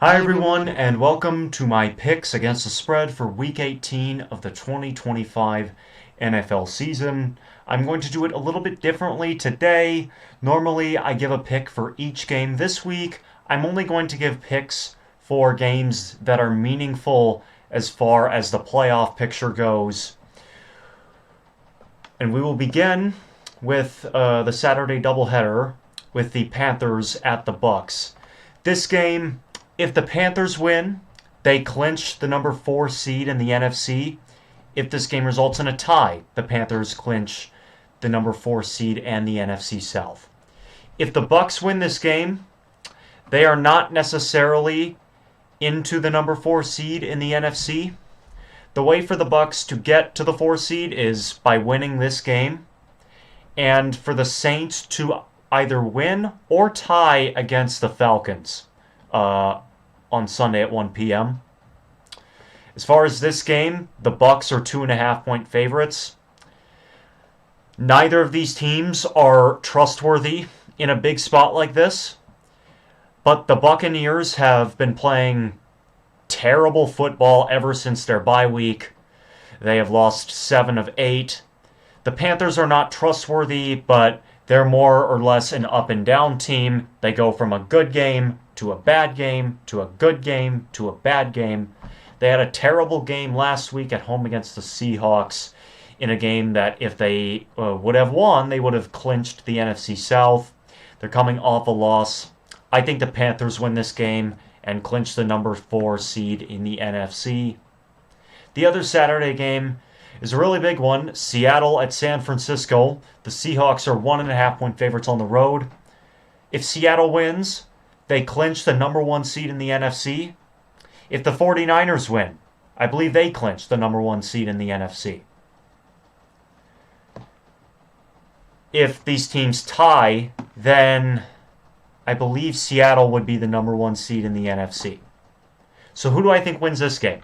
Hi everyone, and welcome to my picks against the spread for Week 18 of the 2025 NFL season. I'm going to do it a little bit differently today. Normally, I give a pick for each game. This week, I'm only going to give picks for games that are meaningful as far as the playoff picture goes. And we will begin with the Saturday doubleheader with the Panthers at the Bucks. This game, if the Panthers win, they clinch the number 4 seed in the NFC. If this game results in a tie, the Panthers clinch the number 4 seed and the NFC South. If the Bucks win this game, they are not necessarily into the number 4 seed in the NFC. The way for the Bucks to get to the 4 seed is by winning this game, and for the Saints to either win or tie against the Falcons on Sunday at 1 p.m. As far as this game, the Bucks are 2.5-point favorites. Neither of these teams are trustworthy in a big spot like this, but the Buccaneers have been playing terrible football ever since their bye week. They have lost 7 of 8. The Panthers are not trustworthy, but they're more or less an up and down team. They go from a good game to a bad game to a good game to a bad game. They had a terrible game last week at home against the Seahawks in a game that if they would have won, they would have clinched the NFC South. They're coming off a loss. I think the Panthers win this game and clinch the number 4 seed in the NFC. The other Saturday game is a really big one. Seattle at San Francisco. The Seahawks are 1.5-point favorites on the road. If Seattle wins, they clinch the number 1 seed in the NFC. If the 49ers win, I believe they clinch the number 1 seed in the NFC. If these teams tie, then I believe Seattle would be the number 1 seed in the NFC. So who do I think wins this game?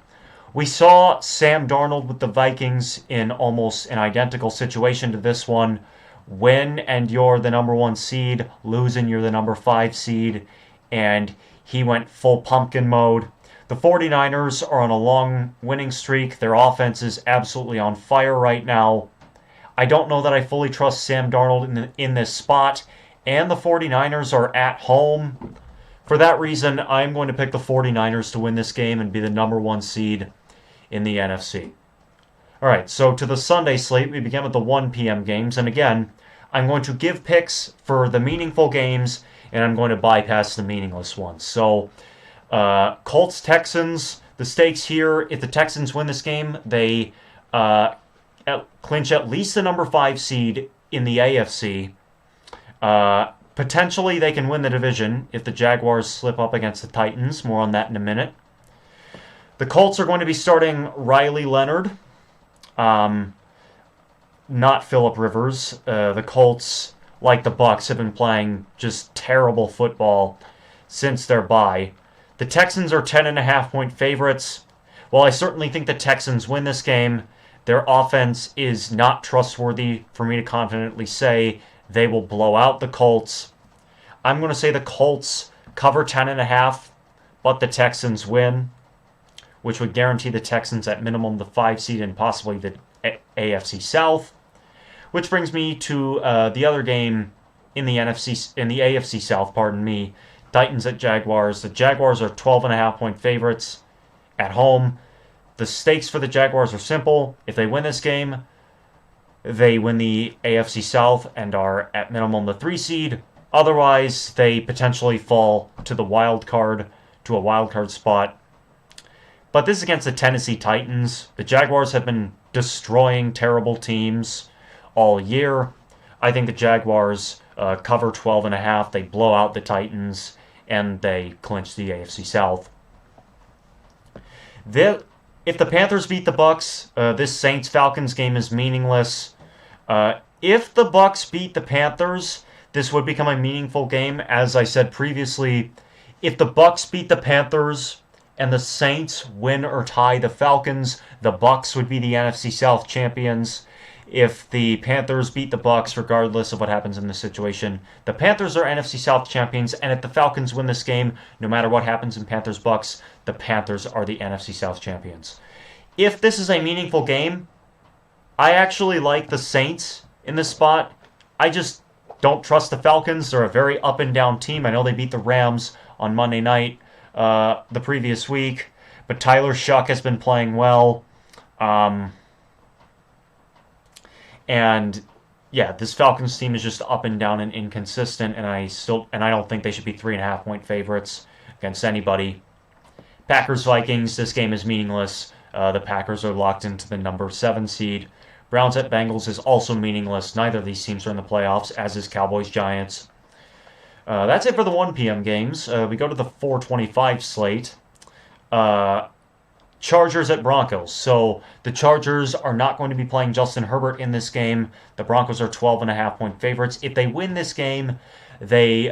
We saw Sam Darnold with the Vikings in almost an identical situation to this one. Win and you're the number 1 seed, lose and you're the number 5 seed, and he went full pumpkin mode. The 49ers are on a long winning streak. Their offense is absolutely on fire right now. I don't know that I fully trust Sam Darnold in this spot, and the 49ers are at home. For that reason, I'm going to pick the 49ers to win this game and be the number 1 seed in the NFC. All right, so to the Sunday slate, we begin with the 1 p.m. games. And again, I'm going to give picks for the meaningful games, and I'm going to bypass the meaningless ones. So, Colts-Texans, the stakes here, if the Texans win this game, they clinch at least the number 5 seed in the AFC. Potentially, they can win the division if the Jaguars slip up against the Titans. More on that in a minute. The Colts are going to be starting Riley Leonard, not Phillip Rivers. The Colts, like the Bucs, have been playing just terrible football since their bye. The Texans are 10.5-point favorites. While I certainly think the Texans win this game, their offense is not trustworthy for me to confidently say they will blow out the Colts. I'm going to say the Colts cover 10.5, but the Texans win, which would guarantee the Texans at minimum the 5 seed and possibly the AFC South. Which brings me to the other game in the AFC South, Titans at Jaguars. The Jaguars are 12.5-point favorites at home. The stakes for the Jaguars are simple. If they win this game, they win the AFC South and are at minimum the 3 seed. Otherwise, they potentially fall to a wild card spot. But this is against the Tennessee Titans. The Jaguars have been destroying terrible teams all year. I think the Jaguars cover 12.5. They blow out the Titans, and they clinch the AFC South. If the Panthers beat the Bucs, this Saints-Falcons game is meaningless. If the Bucs beat the Panthers, this would become a meaningful game. As I said previously, if the Bucs beat the Panthers and the Saints win or tie the Falcons, the Bucs would be the NFC South champions. if the Panthers beat the Bucks, regardless of what happens in this situation, the Panthers are NFC South champions, and if the Falcons win this game, no matter what happens in Panthers-Bucks, the Panthers are the NFC South champions. If this is a meaningful game, I actually like the Saints in this spot. I just don't trust the Falcons. They're a very up and down team. I know they beat the Rams on Monday night the previous week, but Tyler Shuck has been playing well. And yeah, this Falcons team is just up and down and inconsistent, and I don't think they should be 3.5-point favorites against anybody. Packers Vikings, this game is meaningless. The Packers are locked into the number 7 seed. Browns at Bengals is also meaningless. Neither of these teams are in the playoffs, as is Cowboys Giants. That's it for the 1 p.m. games. We go to the 4:25 slate. Chargers at Broncos. So the Chargers are not going to be playing Justin Herbert in this game. The Broncos are 12.5-point favorites. If they win this game, they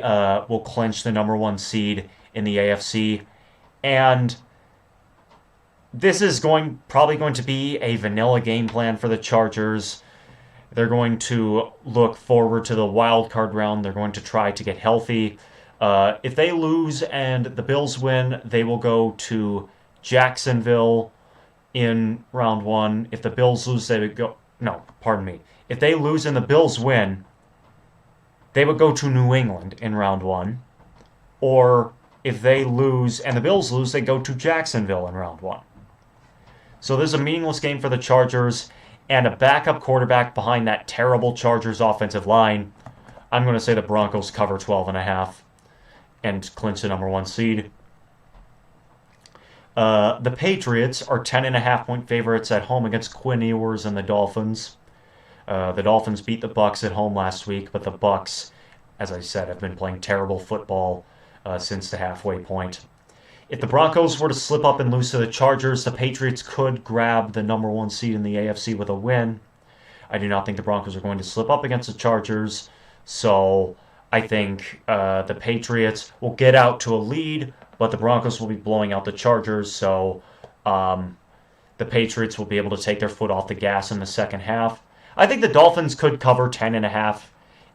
will clinch the number 1 seed in the AFC. And this is probably going to be a vanilla game plan for the Chargers. They're going to look forward to the wild card round. They're going to try to get healthy. If they lose and the Bills win, they will go to Jacksonville in round 1. If the Bills lose, they would go... No, pardon me. If they lose and the Bills win, they would go to New England in round 1. Or if they lose and the Bills lose, they go to Jacksonville in round 1. So this is a meaningless game for the Chargers and a backup quarterback behind that terrible Chargers offensive line. I'm going to say the Broncos cover 12.5 and clinch the number 1 seed. The Patriots are 10.5-point favorites at home against Quinn Ewers and the Dolphins. The Dolphins beat the Bucks at home last week, but the Bucks, as I said, have been playing terrible football since the halfway point. If the Broncos were to slip up and lose to the Chargers, the Patriots could grab the number 1 seed in the AFC with a win. I do not think the Broncos are going to slip up against the Chargers, so I think the Patriots will get out to a lead, but the Broncos will be blowing out the Chargers, so the Patriots will be able to take their foot off the gas in the second half. I think the Dolphins could cover 10.5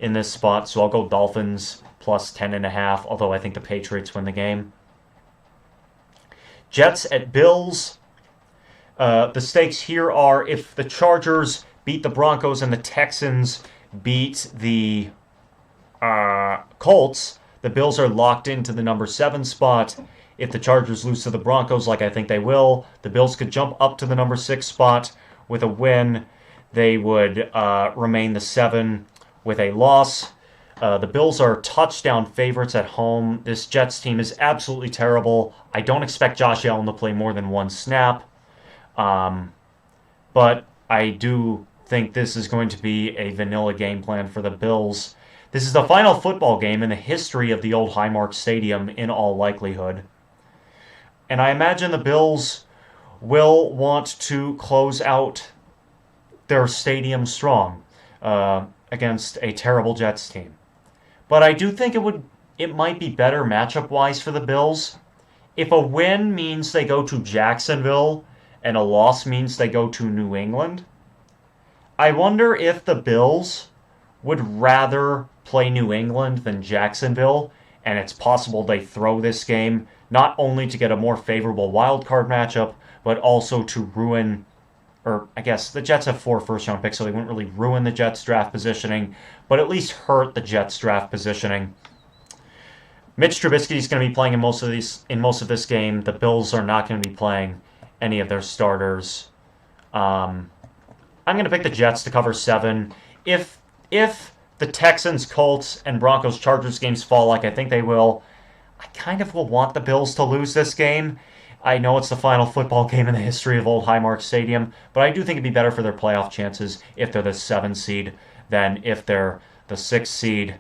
in this spot, so I'll go Dolphins plus 10.5, although I think the Patriots win the game. Jets at Bills. The stakes here are if the Chargers beat the Broncos and the Texans beat the Colts, the Bills are locked into the number 7 spot. If the Chargers lose to the Broncos, like I think they will, the Bills could jump up to the number 6 spot with a win. They would remain the 7 with a loss. The Bills are touchdown favorites at home. This Jets team is absolutely terrible. I don't expect Josh Allen to play more than 1 snap. But I do think this is going to be a vanilla game plan for the Bills. This is the final football game in the history of the old Highmark Stadium in all likelihood. And I imagine the Bills will want to close out their stadium strong against a terrible Jets team. But I do think it might be better matchup-wise for the Bills. If a win means they go to Jacksonville and a loss means they go to New England, I wonder if the Bills would rather play New England than Jacksonville, and it's possible they throw this game not only to get a more favorable wildcard matchup, but also to ruin, or I guess the Jets have 4 first-round picks, so they wouldn't really ruin the Jets' draft positioning, but at least hurt the Jets' draft positioning. Mitch Trubisky is going to be playing in most of this game. The Bills are not going to be playing any of their starters. I'm going to pick the Jets to cover 7. If the Texans, Colts, and Broncos, Chargers games fall like I think they will, I kind of will want the Bills to lose this game. I know it's the final football game in the history of Old Highmark Stadium, but I do think it'd be better for their playoff chances if they're the 7 seed than if they're the 6 seed.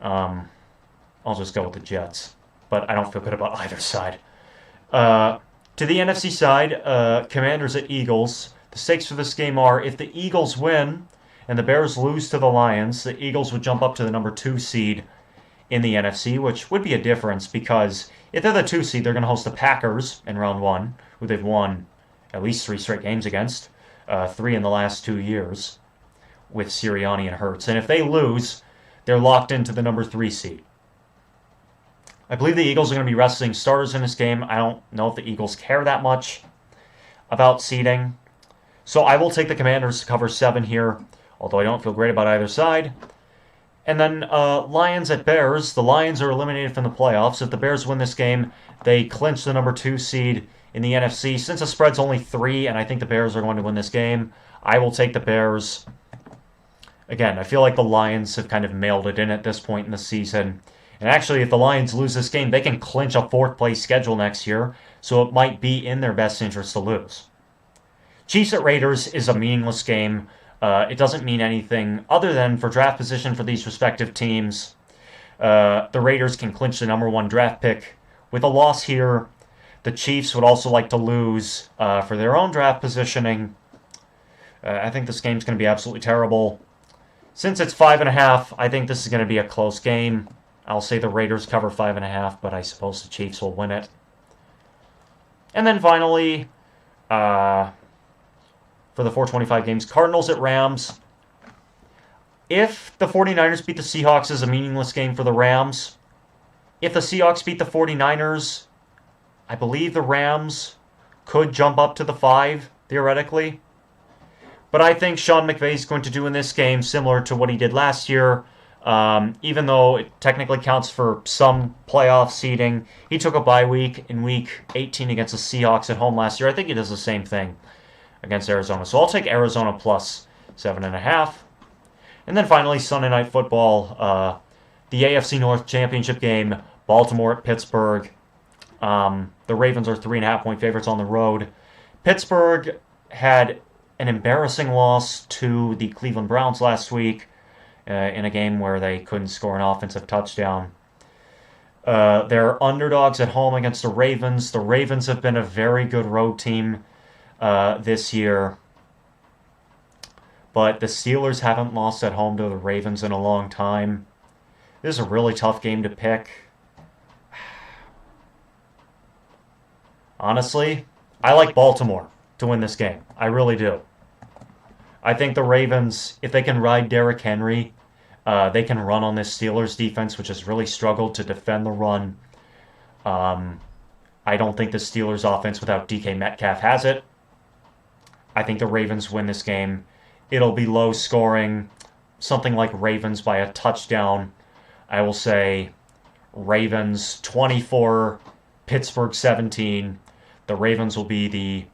I'll just go with the Jets, but I don't feel good about either side. To the NFC side, Commanders at Eagles. The stakes for this game are if the Eagles win and the Bears lose to the Lions, the Eagles would jump up to the number 2 seed in the NFC, which would be a difference because if they're the 2 seed, they're going to host the Packers in round 1, who they've won at least 3 straight games against, 3 in the last 2 years. with Sirianni and Hurts. And if they lose, they're locked into the number 3 seed. I believe the Eagles are going to be resting starters in this game. I don't know if the Eagles care that much about seeding. So I will take the Commanders to cover 7 here, although I don't feel great about either side. And then Lions at Bears. The Lions are eliminated from the playoffs. If the Bears win this game, they clinch the number 2 seed in the NFC. Since the spread's only 3, and I think the Bears are going to win this game, I will take the Bears. Again, I feel like the Lions have kind of mailed it in at this point in the season. And actually, if the Lions lose this game, they can clinch a 4th-place schedule next year, so it might be in their best interest to lose. Chiefs at Raiders is a meaningless game. It doesn't mean anything other than for draft position for these respective teams. The Raiders can clinch the number 1 draft pick. With a loss here, the Chiefs would also like to lose for their own draft positioning. I think this game's going to be absolutely terrible. Since it's 5.5, I think this is going to be a close game. I'll say the Raiders cover 5.5, but I suppose the Chiefs will win it. And then finally, for the 425 games, Cardinals at Rams. If the 49ers beat the Seahawks, is a meaningless game for the Rams. If the Seahawks beat the 49ers, I believe the Rams could jump up to the 5, theoretically. But I think Sean McVay is going to do in this game similar to what he did last year. Even though it technically counts for some playoff seeding, he took a bye week in Week 18 against the Seahawks at home last year. I think he does the same thing against Arizona. So I'll take Arizona plus 7.5. And then finally, Sunday Night Football, the AFC North Championship game, Baltimore at Pittsburgh. The Ravens are 3.5-point favorites on the road. Pittsburgh had an embarrassing loss to the Cleveland Browns last week in a game where they couldn't score an offensive touchdown. They're underdogs at home against the Ravens. The Ravens have been a very good road team this year. But the Steelers haven't lost at home to the Ravens in a long time. This is a really tough game to pick. Honestly, I like Baltimore to win this game. I really do. I think the Ravens, if they can ride Derrick Henry, they can run on this Steelers defense, which has really struggled to defend the run. I don't think the Steelers offense without DK Metcalf has it. I think the Ravens win this game. It'll be low scoring, something like Ravens by a touchdown. I will say Ravens 24, Pittsburgh 17. The Ravens will be the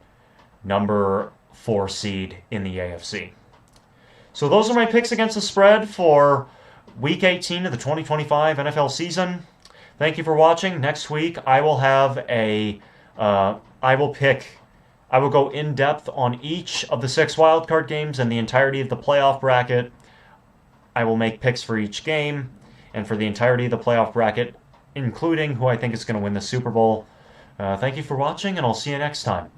number 4 seed in the AFC. So those are my picks against the spread for Week 18 of the 2025 NFL season. Thank you for watching. Next week I will have I will go in depth on each of the 6 wildcard games and the entirety of the playoff bracket. I will make picks for each game and for the entirety of the playoff bracket, including who I think is going to win the Super Bowl. Thank you for watching, and I'll see you next time.